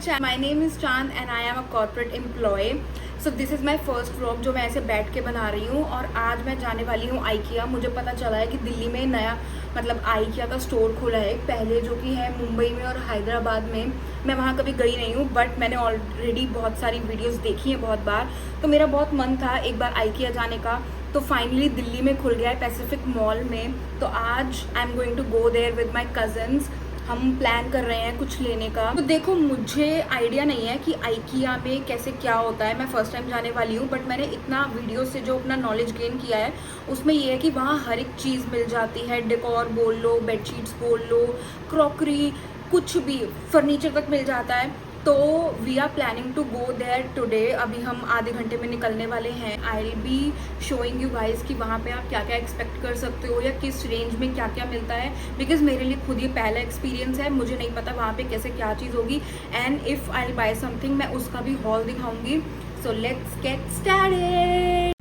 channel. My name is Chand and I am a corporate employee. So this is my first vlog जो मैं ऐसे बैठ के बना रही हूँ। और आज मैं जाने वाली हूँ आइकिया। मुझे पता चला है कि दिल्ली में नया मतलब आइकिया का स्टोर खुला है, पहले जो कि है मुंबई में और हैदराबाद में। मैं वहाँ कभी गई नहीं हूँ, बट मैंने ऑलरेडी बहुत सारी वीडियोस देखी हैं बहुत बार। तो मेरा बहुत मन था एक बार आइकिया जाने का, तो फाइनली दिल्ली में खुल गया है पैसिफिक मॉल में। तो आज I am going to go there with my cousins. हम प्लान कर रहे हैं कुछ लेने का। तो देखो, मुझे आइडिया नहीं है कि आइकिया में कैसे क्या होता है, मैं फर्स्ट टाइम जाने वाली हूँ। बट मैंने इतना वीडियो से जो अपना नॉलेज गेन किया है उसमें ये है कि वहाँ हर एक चीज़ मिल जाती है। डेकोर बोल लो, बेडशीट्स बोल लो, क्रॉकरी, कुछ भी, फर्नीचर तक मिल जाता है। तो we are planning to go there today. अभी हम आधे घंटे में निकलने वाले हैं। I will be showing you guys कि वहाँ पे आप क्या क्या एक्सपेक्ट कर सकते हो या किस रेंज में क्या क्या मिलता है। बिकॉज मेरे लिए खुद ये पहला एक्सपीरियंस है, मुझे नहीं पता वहाँ पे कैसे क्या चीज़ होगी। And if I buy something मैं उसका भी हॉल दिखाऊंगी। So let's get started.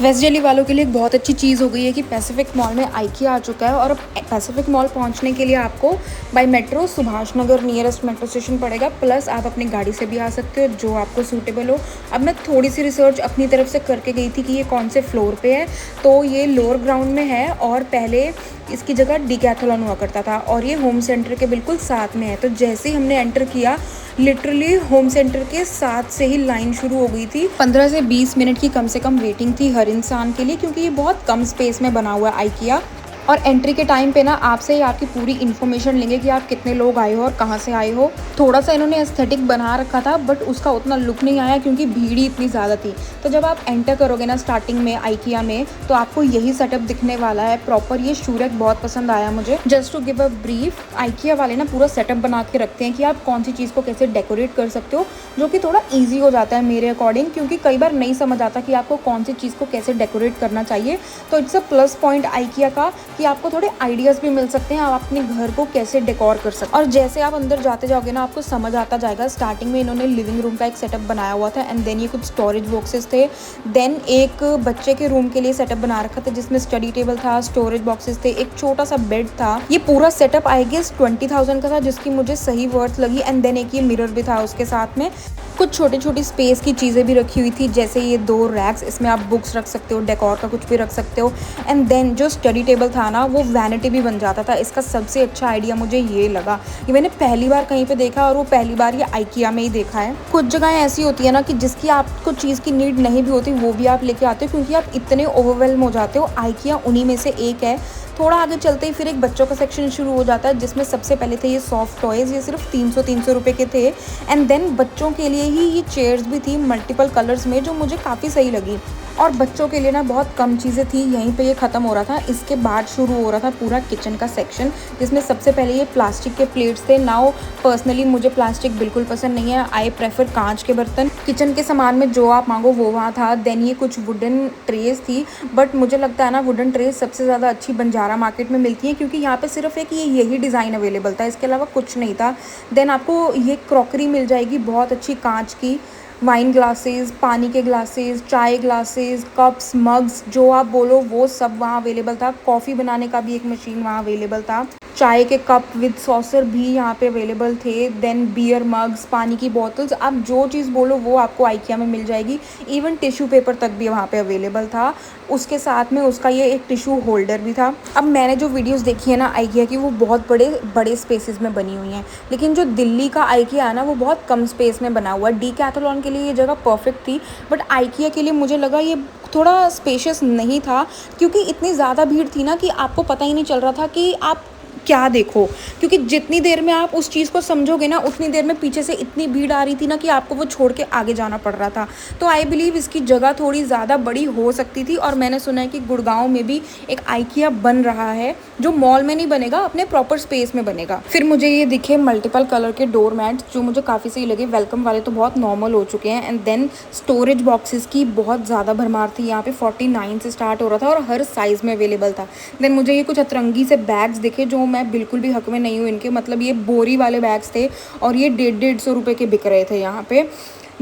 West Delhi वालों के लिए एक बहुत अच्छी चीज़ हो गई है कि पैसिफिक मॉल में आइकिया आ चुका है। और अब पैसिफिक मॉल पहुंचने के लिए आपको bye metro Subhash Nagar nearest metro station पड़ेगा, प्लस आप अपनी गाड़ी से भी आ सकते हो जो आपको सूटेबल हो। अब मैं थोड़ी सी रिसर्च अपनी तरफ से करके गई थी कि ये कौन से फ्लोर पे है। तो ये लोअर ग्राउंड में है और पहले इसकी जगह डिकैथलॉन हुआ करता था और ये होम सेंटर के बिल्कुल साथ में है। तो जैसे ही हमने एंटर किया, लिटरली होम सेंटर के साथ से ही लाइन शुरू हो गई थी। 15 से 20 मिनट की कम से कम वेटिंग थी हर इंसान के लिए, क्योंकि ये बहुत कम स्पेस में बना हुआ है आइकिया। और एंट्री के टाइम पे ना आपसे ही आपकी पूरी इन्फॉर्मेशन लेंगे कि आप कितने लोग आए हो और कहाँ से आए हो। थोड़ा सा इन्होंने एस्थेटिक बना रखा था, बट उसका उतना लुक नहीं आया क्योंकि भीड़ ही इतनी ज़्यादा थी। तो जब आप एंटर करोगे ना स्टार्टिंग में आइकिया में, तो आपको यही सेटअप दिखने वाला है प्रॉपर। ये शूरक बहुत पसंद आया मुझे। Just to give a brief, IKEA वाले ना पूरा सेटअप बना के रखते हैं कि आप कौन सी चीज़ को कैसे डेकोरेट कर सकते हो, जो कि थोड़ा ईजी हो जाता है मेरे अकॉर्डिंग, क्योंकि कई बार नहीं समझ आता कि आपको कौन सी चीज़ को कैसे डेकोरेट करना चाहिए। तो it's a plus point IKEA का कि आपको थोड़े आइडियाज़ भी मिल सकते हैं आप अपने घर को कैसे डेकोर कर सकते हैं। और जैसे आप अंदर जाते जाओगे ना, आपको समझ आता जाएगा। स्टार्टिंग में इन्होंने लिविंग रूम का एक सेटअप बनाया हुआ था, एंड देन ये कुछ स्टोरेज बॉक्सेस थे। देन एक बच्चे के रूम के लिए सेटअप बना रखा था जिसमें स्टडी टेबल था, स्टोरेज बॉक्सेस थे, एक छोटा सा बेड था। ये पूरा सेटअप आई गेस 20,000 का था, जिसकी मुझे सही वर्थ लगी। एंड देन एक ये मिरर भी था उसके साथ में। कुछ छोटी छोटी स्पेस की चीज़ें भी रखी हुई थी, जैसे ये 2 रैक्स, इसमें आप बुक्स रख सकते हो, डेकोर का कुछ भी रख सकते हो। एंड देन जो स्टडी टेबल था ना, वो वैनिटी भी बन जाता था। इसका सबसे अच्छा आइडिया मुझे ये लगा। ये मैंने पहली बार कहीं पे देखा, और वो पहली बार ये आइकिया में ही देखा है। कुछ जगह ऐसी होती है ना कि जिसकी आपको चीज़ की नीड नहीं भी होती, वो भी आप लेके आते हो क्योंकि आप इतने ओवरवेलम हो जाते हो। आइकिया उन्हीं में से एक है। थोड़ा आगे चलते ही फिर एक बच्चों का सेक्शन शुरू हो जाता है, जिसमें सबसे पहले थे ये सॉफ्ट टॉयज़। ये सिर्फ 300 रुपये के थे। एंड देन बच्चों के लिए ही ये चेयर्स भी थी मल्टीपल कलर्स में, जो मुझे काफ़ी सही लगी। और बच्चों के लिए ना बहुत कम चीज़ें थी। यहीं पे ये ख़त्म हो रहा था। इसके बाद शुरू हो रहा था पूरा किचन का सेक्शन, जिसमें सबसे पहले ये प्लास्टिक के प्लेट्स थे। नाउ पर्सनली मुझे प्लास्टिक बिल्कुल पसंद नहीं है, आई प्रेफर कांच के बर्तन। किचन के सामान में जो आप मांगो वो वहाँ था। देन ये कुछ वुडन ट्रेस थी, बट मुझे लगता है ना वुडन ट्रेस सबसे ज़्यादा अच्छी बंजारा मार्केट में मिलती है, क्योंकि यहाँ पे सिर्फ एक यही डिज़ाइन अवेलेबल था, इसके अलावा कुछ नहीं था। देन आपको ये क्रॉकरी मिल जाएगी बहुत अच्छी कांच की, वाइन ग्लासेस, पानी के ग्लासेस, चाय ग्लासेस, कप्स, मग्स, जो आप बोलो वो सब वहाँ अवेलेबल था। कॉफ़ी बनाने का भी एक मशीन वहाँ अवेलेबल था। चाय के कप विद सॉसर भी यहाँ पे अवेलेबल थे। देन बियर मग्स, पानी की बोतल्स, आप जो चीज़ बोलो वो आपको आइकिया में मिल जाएगी। इवन टिश्यू पेपर तक भी वहाँ पे अवेलेबल था। उसके साथ में उसका ये एक टिश्यू होल्डर भी था। अब मैंने जो वीडियोस देखी है ना आइकिया की, वो बहुत बड़े बड़े स्पेसेस में बनी हुई हैं, लेकिन जो दिल्ली का आइकिया है ना, वो बहुत कम स्पेस में बना हुआ है। डीकैथलॉन के लिए ये जगह परफेक्ट थी, बट आइकिया के लिए मुझे लगा ये थोड़ा स्पेशियस नहीं था, क्योंकि इतनी ज़्यादा भीड़ थी ना कि आपको पता ही नहीं चल रहा था कि आप क्या देखो। क्योंकि जितनी देर में आप उस चीज़ को समझोगे ना, उतनी देर में पीछे से इतनी भीड़ आ रही थी ना कि आपको वो छोड़ के आगे जाना पड़ रहा था। तो आई बिलीव इसकी जगह थोड़ी ज़्यादा बड़ी हो सकती थी। और मैंने सुना है कि गुड़गांव में भी एक आइकिया बन रहा है, जो मॉल में नहीं बनेगा, अपने प्रॉपर स्पेस में बनेगा। फिर मुझे ये दिखे मल्टीपल कलर के डोर मैट्स जो मुझे काफ़ी सही लगे। वेलकम वाले तो बहुत नॉर्मल हो चुके हैं। एंड देन स्टोरेज बॉक्सेस की बहुत ज़्यादा भरमार थी यहाँ पे, 49 से स्टार्ट हो रहा था और हर साइज़ में अवेलेबल था। देन मुझे ये कुछ अतरंगी से बैग्स दिखे जो मैं बिल्कुल भी हक में नहीं हूँ इनके, मतलब ये बोरी वाले बैग्स थे और ये 150 रुपये के बिक रहे थे यहाँ पे।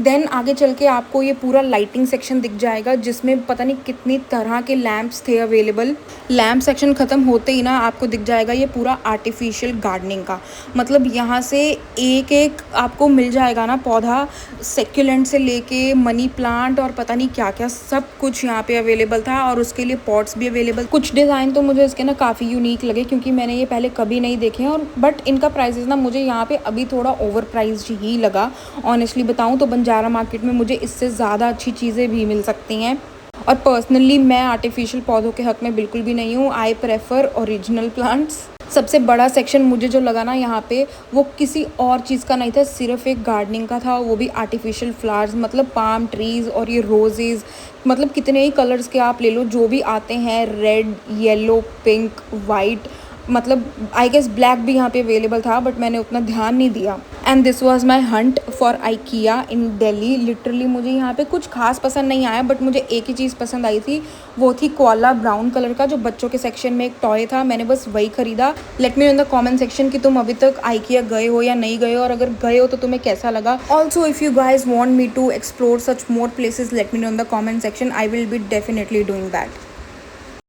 देन आगे चल के आपको ये पूरा लाइटिंग सेक्शन दिख जाएगा जिसमें पता नहीं कितनी तरह के लैंप्स थे अवेलेबल। लैंप सेक्शन ख़त्म होते ही ना आपको दिख जाएगा ये पूरा आर्टिफिशियल गार्डनिंग का, मतलब यहाँ से एक एक आपको मिल जाएगा ना पौधा, सेक्युलेंट से लेके मनी प्लांट और पता नहीं क्या क्या सब कुछ यहाँ पे अवेलेबल था। और उसके लिए पॉट्स भी अवेलेबल। कुछ डिज़ाइन तो मुझे इसके ना काफ़ी यूनिक लगे क्योंकि मैंने ये पहले कभी नहीं देखे हैं, और बट इनका प्राइसेस ना मुझे यहाँ पे अभी थोड़ा ओवर प्राइस ही लगा। ऑनेस्टली बताऊँ तो बंजारा मार्केट में मुझे इससे ज़्यादा अच्छी चीज़ें भी मिल सकती हैं। और पर्सनली मैं आर्टिफिशियल पौधों के हक में बिल्कुल भी नहीं हूँ। I prefer original plants. सबसे बड़ा सेक्शन मुझे जो लगा ना यहाँ पे वो किसी और चीज़ का नहीं था, सिर्फ एक गार्डनिंग का था, वो भी आर्टिफिशियल फ्लावर्स, मतलब पाम ट्रीज़ और ये रोजेज़, मतलब कितने ही कलर्स के आप ले लो जो भी आते हैं, रेड, येलो, पिंक, वाइट, मतलब आई गेस ब्लैक भी यहाँ पे अवेलेबल था बट मैंने उतना ध्यान नहीं दिया। And this was my Hunt for IKEA in Delhi. Literally मुझे यहाँ पे कुछ खास पसंद नहीं आया बट मुझे एक ही चीज़ पसंद आई थी, वो थी कोआला ब्राउन कलर का जो बच्चों के सेक्शन में एक टॉय था, मैंने बस वही खरीदा। Late me know in the comment section कि तुम अभी तक IKEA गए हो या नहीं गए हो, और अगर गए हो तो तुम्हें कैसा लगा। Also if you guys want me to explore such more places, let me know in the comment section, I will be definitely doing that.